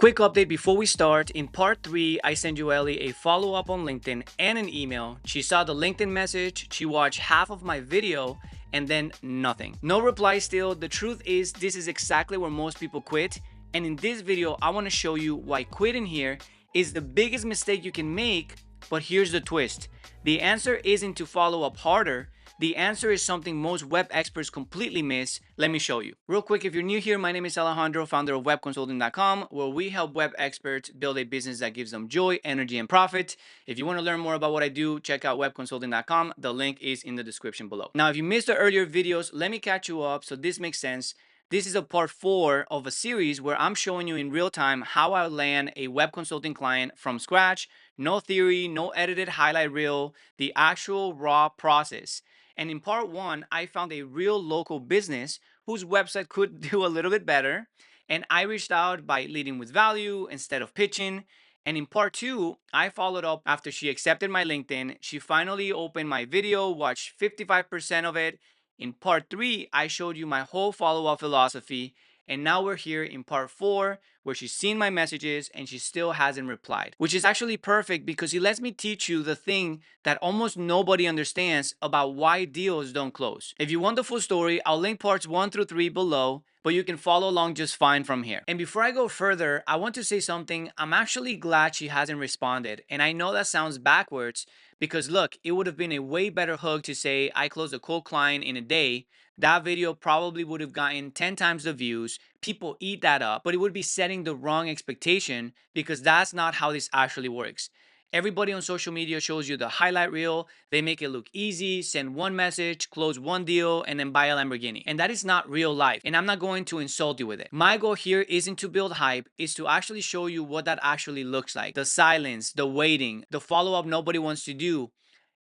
Quick update before we start. In part 3, I sent Joelle a follow-up on LinkedIn and an email. She saw the LinkedIn message, she watched half of my video, and then nothing. No reply still. The truth is, this is exactly where most people quit. And in this video, I want to show you why quitting here is the biggest mistake you can make. But here's the twist. The answer isn't to follow up harder. The answer is something most web experts completely miss. Let me show you. Real quick, if you're new here, my name is Alejandro, founder of webconsulting.com, where we help web experts build a business that gives them joy, energy, and profit. If you want to learn more about what I do, check out webconsulting.com. The link is in the description below. Now, if you missed the earlier videos, let me catch you up so this makes sense. This is a part 4 of a series where I'm showing you in real time how I land a web consulting client from scratch. No theory, no edited highlight reel, the actual raw process. And in part 1, I found a real local business whose website could do a little bit better. And I reached out by leading with value instead of pitching. And in part 2, I followed up after she accepted my LinkedIn. She finally opened my video, watched 55% of it. In part 3, I showed you my whole follow-up philosophy. And now we're here in part 4, where she's seen my messages and she still hasn't replied, which is actually perfect because it lets me teach you the thing that almost nobody understands about why deals don't close. If you want the full story, I'll link parts 1 through 3 below, but you can follow along just fine from here. And before I go further, I want to say something. I'm actually glad she hasn't responded. And I know that sounds backwards because look, it would have been a way better hook to say I closed a cold client in a day. That video probably would have gotten 10 times the views. People eat that up, but it would be setting the wrong expectation because that's not how this actually works. Everybody on social media shows you the highlight reel. They make it look easy, send one message, close one deal, and then buy a Lamborghini. And that is not real life. And I'm not going to insult you with it. My goal here isn't to build hype, it's to actually show you what that actually looks like. The silence, the waiting, the follow-up nobody wants to do.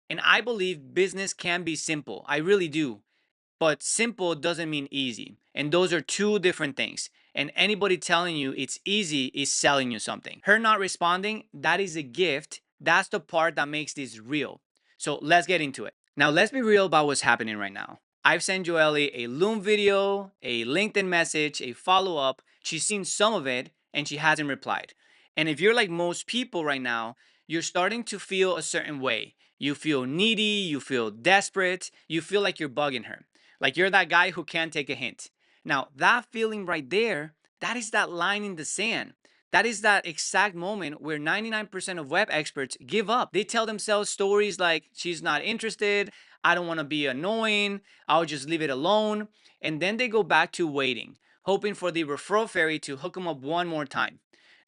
And I believe business can be simple. I really do. But simple doesn't mean easy. And those are two different things. And anybody telling you it's easy is selling you something. Her not responding, that is a gift. That's the part that makes this real. So let's get into it. Now, let's be real about what's happening right now. I've sent Joelle a Loom video, a LinkedIn message, a follow up. She's seen some of it and she hasn't replied. And if you're like most people right now, you're starting to feel a certain way. You feel needy, you feel desperate, you feel like you're bugging her. Like you're that guy who can't take a hint. Now, that feeling right there, that is that line in the sand. That is that exact moment where 99% of web experts give up. They tell themselves stories like, she's not interested, I don't want to be annoying, I'll just leave it alone. And then they go back to waiting, hoping for the referral fairy to hook them up one more time.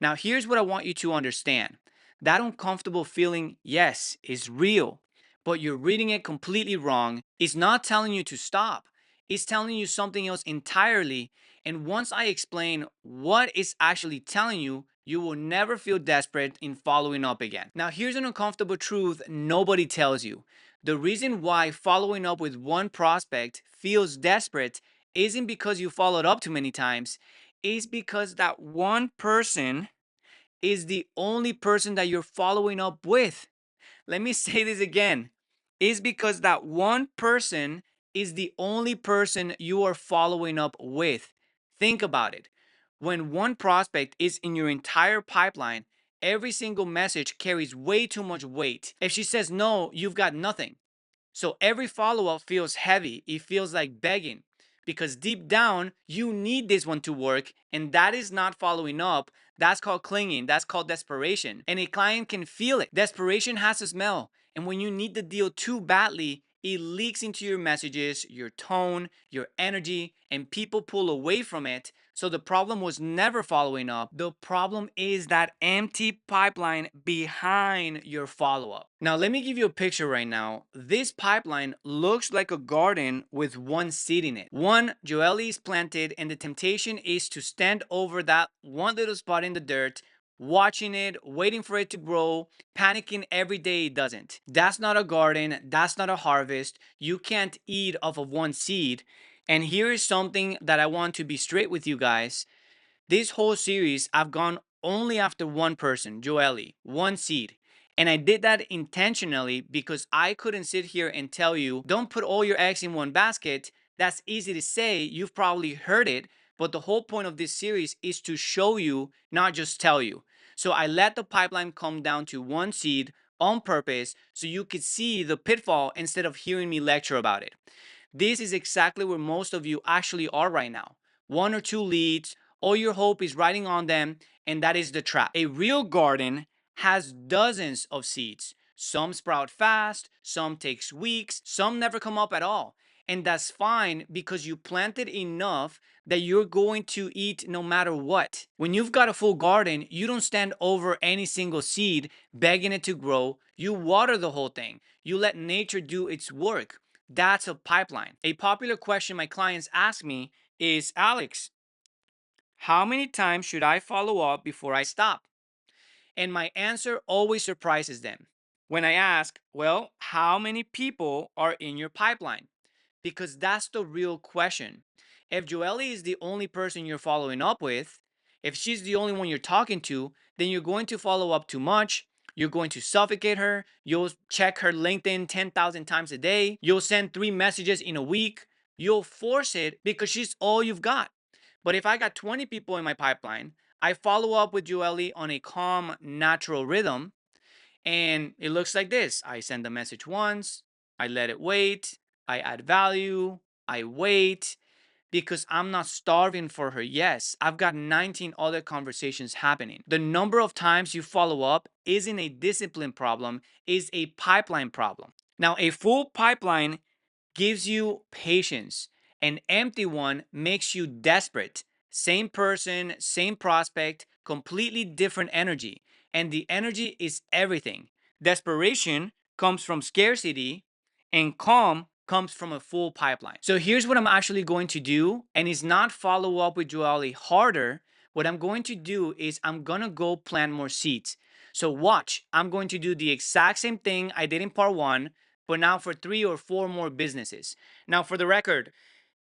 Now, here's what I want you to understand. That uncomfortable feeling, yes, is real, but you're reading it completely wrong. It's not telling you to stop. It's telling you something else entirely. And once I explain what it's actually telling you, you will never feel desperate in following up again. Now, here's an uncomfortable truth nobody tells you. The reason why following up with one prospect feels desperate isn't because you followed up too many times. It's because that one person is the only person that you're following up with. Let me say this again. Is because that one person is the only person you are following up with. Think about it. When one prospect is in your entire pipeline, every single message carries way too much weight. If she says no, you've got nothing. So every follow up feels heavy. It feels like begging because deep down, you need this one to work. And that is not following up. That's called clinging. That's called desperation. And a client can feel it. Desperation has a smell. And when you need the deal too badly, it leaks into your messages, your tone, your energy, and people pull away from it. So the problem was never following up. The problem is that empty pipeline behind your follow-up. Now, let me give you a picture right now. This pipeline looks like a garden with one seed in it. One, Joelle is planted, and the temptation is to stand over that one little spot in the dirt, watching it, waiting for it to grow, panicking every day it doesn't. That's not a garden. That's not a harvest. You can't eat off of one seed. And here is something that I want to be straight with you guys. This whole series, I've gone only after one person, Joelle, one seed. And I did that intentionally because I couldn't sit here and tell you, don't put all your eggs in one basket. That's easy to say. You've probably heard it. But the whole point of this series is to show you, not just tell you. So I let the pipeline come down to one seed on purpose so you could see the pitfall instead of hearing me lecture about it. This is exactly where most of you actually are right now. One or two leads, all your hope is riding on them, and that is the trap. A real garden has dozens of seeds. Some sprout fast, some takes weeks, some never come up at all. And that's fine because you planted enough that you're going to eat no matter what. When you've got a full garden, you don't stand over any single seed begging it to grow. You water the whole thing. You let nature do its work. That's a pipeline. A popular question my clients ask me is, Alex, how many times should I follow up before I stop? And my answer always surprises them. When I ask, well, how many people are in your pipeline? Because that's the real question. If Joelle is the only person you're following up with, if she's the only one you're talking to, then you're going to follow up too much. You're going to suffocate her. You'll check her LinkedIn 10,000 times a day. You'll send 3 messages in a week. You'll force it because she's all you've got. But if I got 20 people in my pipeline, I follow up with Joelle on a calm, natural rhythm, and it looks like this. I send the message once, I let it wait, I add value, I wait, because I'm not starving for her. Yes, I've got 19 other conversations happening. The number of times you follow up isn't a discipline problem, is a pipeline problem. Now, a full pipeline gives you patience. An empty one makes you desperate. Same person, same prospect, completely different energy. And the energy is everything. Desperation comes from scarcity, and calm comes from a full pipeline. So here's what I'm actually going to do, and it's not follow up with Joelle harder. What I'm going to do is I'm gonna go plant more seeds. So watch, I'm going to do the exact same thing I did in part one, but now for 3 or 4 more businesses. Now, for the record,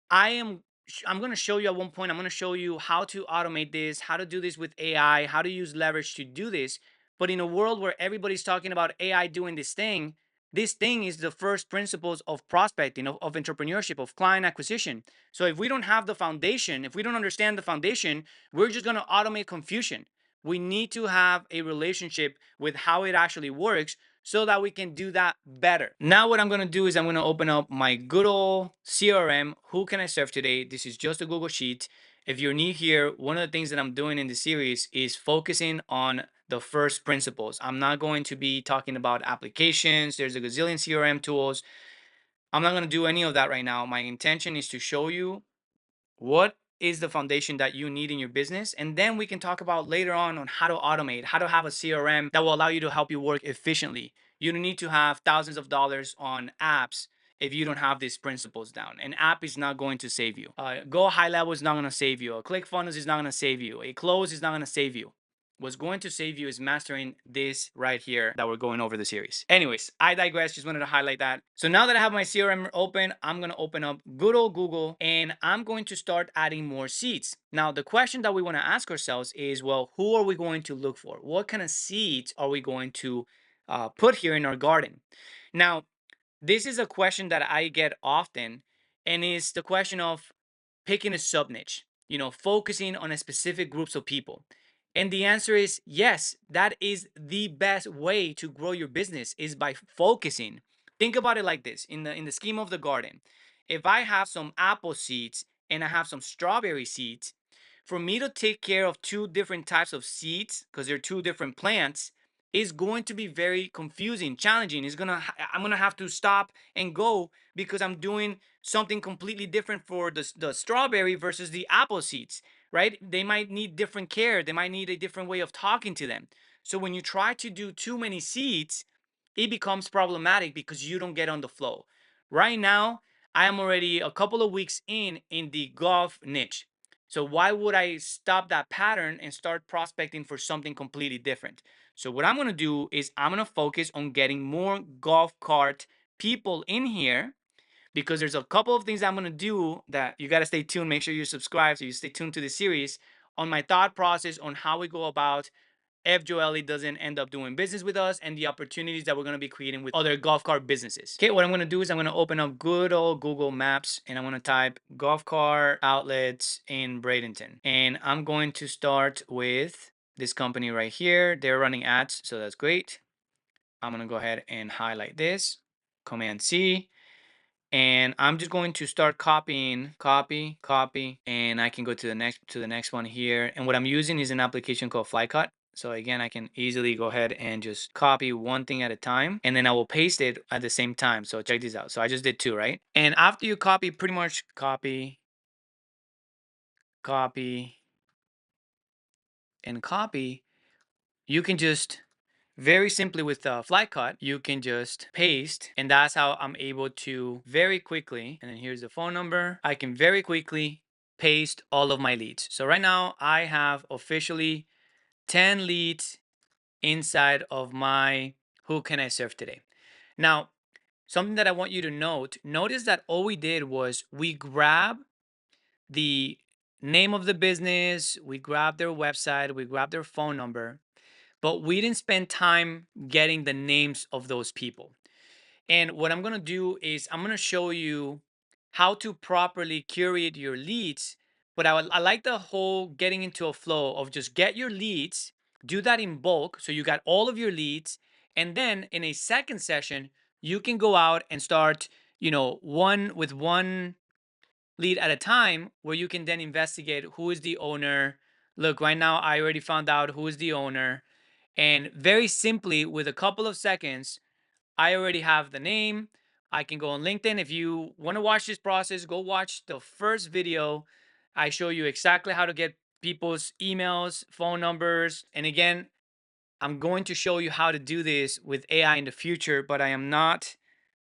I'm going to show you at one point, I'm going to show you how to automate this, how to do this with AI, how to use leverage to do this. But in a world where everybody's talking about AI doing this thing is the first principles of prospecting, of entrepreneurship, of client acquisition. So if we don't have the foundation, if we don't understand the foundation, we're just going to automate confusion. We need to have a relationship with how it actually works so that we can do that better. Now what I'm going to do is I'm going to open up my good old CRM. Who can I serve today? This is just a Google Sheet. If you're new here, one of the things that I'm doing in this series is focusing on the first principles. I'm not going to be talking about applications. There's a gazillion CRM tools. I'm not going to do any of that right now. My intention is to show you what is the foundation that you need in your business, and then we can talk about later on how to automate, how to have a CRM that will allow you to help you work efficiently. You don't need to have thousands of dollars on apps if you don't have these principles down. An app is not going to save you. Go high level is not going to save you. A ClickFunnels is not going to save you. A close is not going to save you. What's going to save you is mastering this right here that we're going over the series. Anyways, I digress. Just wanted to highlight that. So now that I have my CRM open, I'm going to open up good old Google and I'm going to start adding more seeds. Now, the question that we want to ask ourselves is, well, who are we going to look for? What kind of seeds are we going to put here in our garden? Now, this is a question that I get often, and it's the question of picking a sub niche, focusing on a specific groups of people. And the answer is yes, that is the best way to grow your business is by focusing. Think about it like this in the scheme of the garden. If I have some apple seeds and I have some strawberry seeds, for me to take care of 2 different types of seeds because they're 2 different plants is going to be very confusing, challenging. I'm gonna have to stop and go because I'm doing something completely different for the strawberry versus the apple seeds, right? They might need different care. They might need a different way of talking to them. So when you try to do too many seeds, it becomes problematic because you don't get on the flow. Right now, I am already a couple of weeks in the golf niche. So why would I stop that pattern and start prospecting for something completely different? So what I'm going to do is I'm going to focus on getting more golf cart people in here because there's a couple of things I'm going to do that you got to stay tuned. Make sure you subscribe so you stay tuned to the series on my thought process on how we go about if Joelle doesn't end up doing business with us, and the opportunities that we're going to be creating with other golf cart businesses. Okay, what I'm going to do is I'm going to open up good old Google Maps, and I'm going to type golf cart outlets in Bradenton. And I'm going to start with this company right here. They're running ads, so that's great. I'm going to go ahead and highlight this, Command C. And I'm just going to start copying, copy, and I can go to the next one here. And what I'm using is an application called Flycut. So again, I can easily go ahead and just copy one thing at a time, and then I will paste it at the same time. So check this out. So I just did 2, right? And after you copy, pretty much copy, and copy, you can just very simply with Flycut, you can just paste, and that's how I'm able to very quickly, and then here's the phone number, I can very quickly paste all of my leads. So right now I have officially 10 leads inside of my Who Can I Serve Today. Now, something that I want you to notice that all we did was we grab the name of the business, we grab their website, we grab their phone number, but we didn't spend time getting the names of those people. And what I'm going to do is I'm going to show you how to properly curate your leads. But I like the whole getting into a flow of just get your leads, do that in bulk. So you got all of your leads. And then in a second session, you can go out and start, one lead at a time, where you can then investigate who is the owner. Look, right now, I already found out who is the owner. And very simply, with a couple of seconds, I already have the name. I can go on LinkedIn. If you want to watch this process, go watch the first video. I show you exactly how to get people's emails, phone numbers. And again, I'm going to show you how to do this with AI in the future, but I am not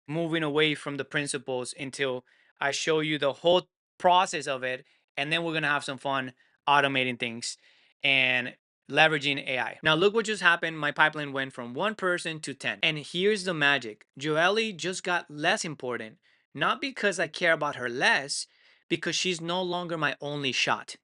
moving away from the principles until I show you the whole process of it. And then we're going to have some fun automating things and leveraging AI. Now, look what just happened. My pipeline went from 1 person to 10. And here's the magic. Joelle just got less important, not because I care about her less, because she's no longer my only shot.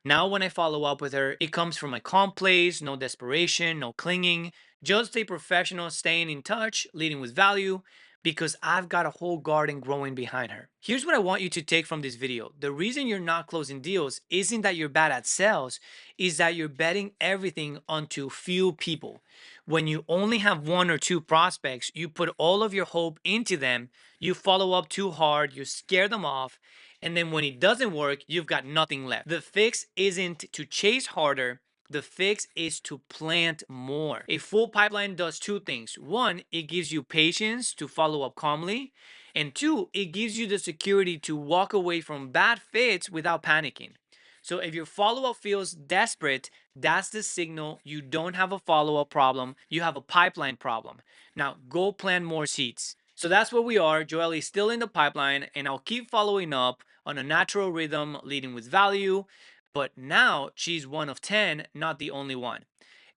Now, when I follow up with her, it comes from a calm place, no desperation, no clinging, just a professional staying in touch, leading with value, because I've got a whole garden growing behind her. Here's what I want you to take from this video. The reason you're not closing deals isn't that you're bad at sales, is that you're betting everything onto few people. When you only have 1 or 2 prospects, you put all of your hope into them, you follow up too hard, you scare them off, and then when it doesn't work, you've got nothing left. The fix isn't to chase harder. The fix is to plant more. A full pipeline does 2 things. 1, it gives you patience to follow up calmly. And 2, it gives you the security to walk away from bad fits without panicking. So if your follow-up feels desperate, that's the signal you don't have a follow-up problem, you have a pipeline problem. Now go plant more seeds. So that's where we are. Joelle is still in the pipeline, and I'll keep following up on a natural rhythm, leading with value. But now she's 1 of 10, not the only one.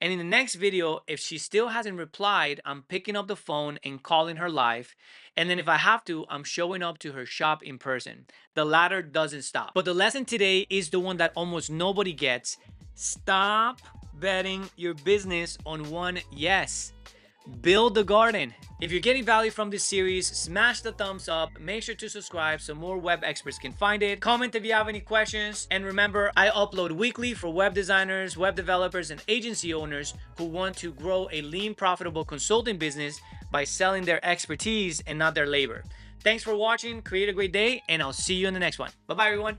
And in the next video, if she still hasn't replied, I'm picking up the phone and calling her live. And then if I have to, I'm showing up to her shop in person. The ladder doesn't stop. But the lesson today is the one that almost nobody gets. Stop betting your business on one yes. Build the garden. If you're getting value from this series, smash the thumbs up, make sure to subscribe so more web experts can find it. Comment if you have any questions, and remember, I upload weekly for web designers, web developers, and agency owners who want to grow a lean, profitable consulting business by selling their expertise and not their labor. Thanks for watching, create a great day, and I'll see you in the next one. Bye-bye, everyone.